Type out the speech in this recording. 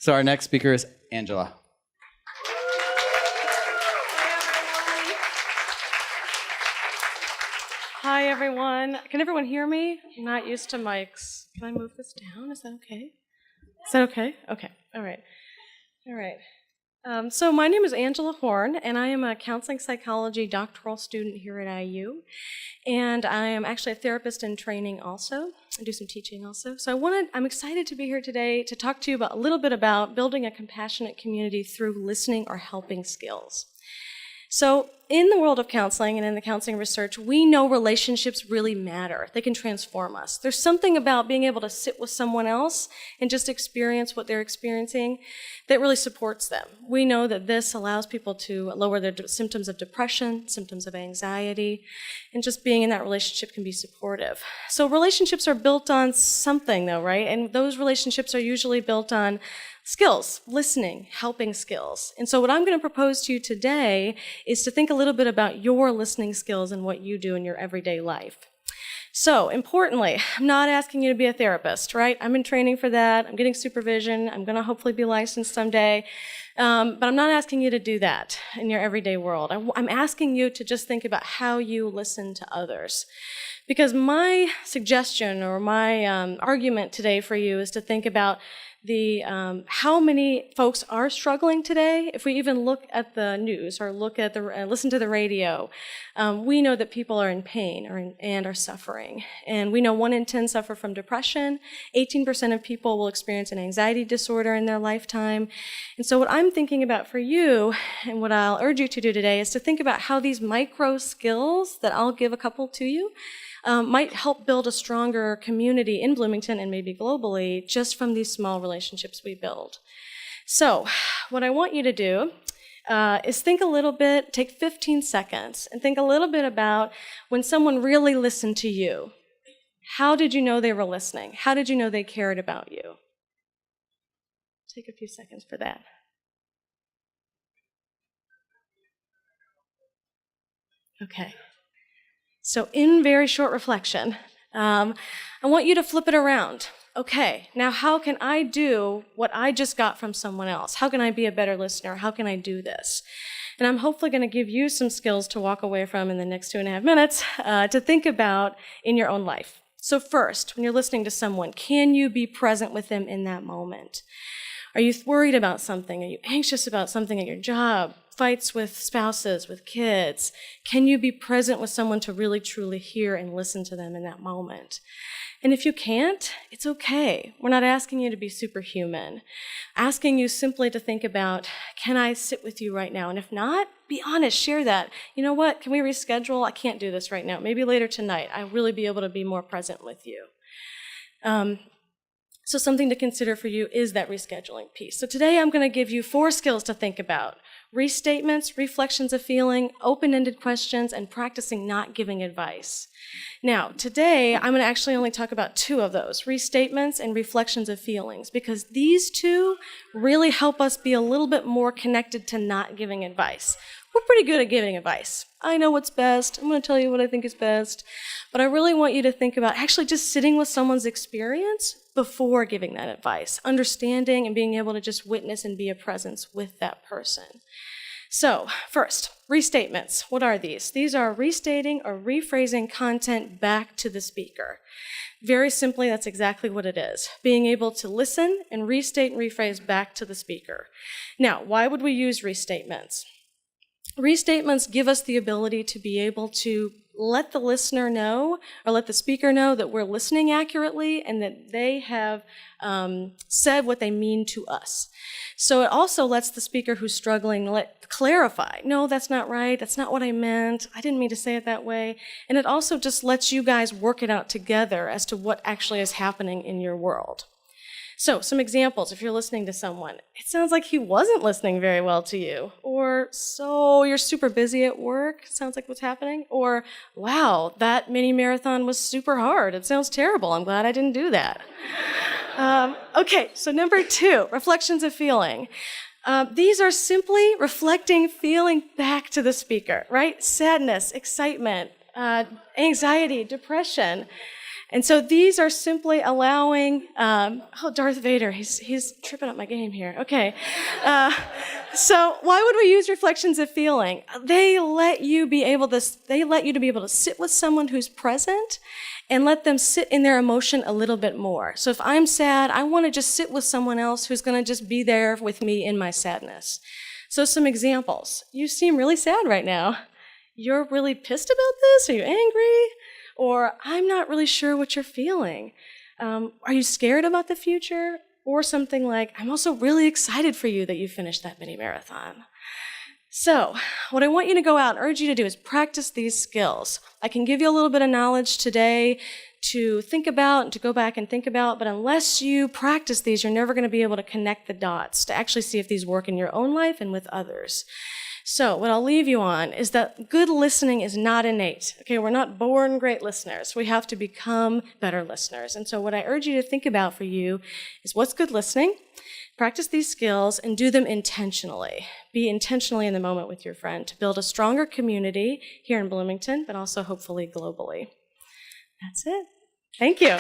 So our next speaker is Angela. Hi, everyone. Can everyone hear me? I'm not used to mics. Can I move this down? Is that okay? Is that okay? Okay. All right. All right. So my name is Angela Horn, and I am a counseling psychology doctoral student here at IU. And I am actually a therapist in training also. I do some teaching also. So I'm excited to be here today to talk to you about a little bit about building a compassionate community through listening or helping skills. So in the world of counseling and in the counseling research, we know relationships really matter. They can transform us. There's something about being able to sit with someone else and just experience what they're experiencing that really supports them. We know that this allows people to lower their symptoms of depression, symptoms of anxiety, and just being in that relationship can be supportive. So relationships are built on something though, right? And those relationships are usually built on skills, listening, helping skills. And so what I'm going to propose to you today is to think a little bit about your listening skills and what you do in your everyday life. So importantly, I'm not asking you to be a therapist, right? I'm in training for that. I'm getting supervision. I'm going to hopefully be licensed someday. But I'm not asking you to do that in your everyday world. I'm asking you to just think about how you listen to others. Because my suggestion or my argument today for you is to think about how many folks are struggling today. If we even look at the news or listen to the radio, we know that people are in pain and are suffering. And we know 1 in 10 suffer from depression. 18% of people will experience an anxiety disorder in their lifetime. And so what I'm thinking about for you, and what I'll urge you to do today, is to think about how these micro skills that I'll give a couple to you might help build a stronger community in Bloomington and maybe globally just from these small relationships we build. So what I want you to do is think a little bit, take 15 seconds, and think a little bit about when someone really listened to you. How did you know they were listening? How did you know they cared about you? Take a few seconds for that. Okay. So in very short reflection, I want you to flip it around. Okay, now how can I do what I just got from someone else? How can I be a better listener? How can I do this? And I'm hopefully going to give you some skills to walk away from in the next 2.5 minutes to think about in your own life. So first, when you're listening to someone, can you be present with them in that moment? Are you worried about something? Are you anxious about something at your job? Fights with spouses, with kids? Can you be present with someone to really truly hear and listen to them in that moment? And if you can't, it's okay. We're not asking you to be superhuman. Asking you simply to think about, can I sit with you right now? And if not, be honest, share that. You know what, can we reschedule? I can't do this right now. Maybe later tonight, I'll really be able to be more present with you. So something to consider for you is that rescheduling piece. So today I'm going to give you 4 skills to think about. Restatements, reflections of feeling, open-ended questions, and practicing not giving advice. Now, today I'm going to actually only talk about 2 of those, restatements and reflections of feelings, because these 2 really help us be a little bit more connected to not giving advice. We're pretty good at giving advice. I know what's best. I'm going to tell you what I think is best. But I really want you to think about actually just sitting with someone's experience before giving that advice, understanding and being able to just witness and be a presence with that person. So first, restatements. What are these? These are restating or rephrasing content back to the speaker. Very simply, that's exactly what it is. Being able to listen and restate and rephrase back to the speaker. Now, why would we use restatements? Restatements give us the ability to be able to let the listener know or let the speaker know that we're listening accurately and that they have said what they mean to us. So it also lets the speaker who's struggling clarify, no, that's not right, that's not what I meant, I didn't mean to say it that way. And it also just lets you guys work it out together as to what actually is happening in your world. So some examples, if you're listening to someone, it sounds like he wasn't listening very well to you. Or, so you're super busy at work, sounds like what's happening. Or, wow, that mini marathon was super hard. It sounds terrible. I'm glad I didn't do that. Okay, so number 2, reflections of feeling. These are simply reflecting feeling back to the speaker, right? Sadness, excitement, anxiety, depression. And so these are simply allowing, Darth Vader, he's tripping up my game here. Okay. So why would we use reflections of feeling? They let you to be able to sit with someone who's present and let them sit in their emotion a little bit more. So if I'm sad, I want to just sit with someone else who's going to just be there with me in my sadness. So some examples. You seem really sad right now. You're really pissed about this? Are you angry? Or I'm not really sure what you're feeling. Are you scared about the future? Or something like, I'm also really excited for you that you finished that mini marathon. So what I want you to go out and urge you to do is practice these skills. I can give you a little bit of knowledge today to think about and to go back and think about, but unless you practice these, you're never going to be able to connect the dots to actually see if these work in your own life and with others. So what I'll leave you on is that good listening is not innate. Okay, we're not born great listeners. We have to become better listeners. And so what I urge you to think about for you is what's good listening, practice these skills, and do them intentionally. Be intentionally in the moment with your friend to build a stronger community here in Bloomington, but also hopefully globally. That's it. Thank you.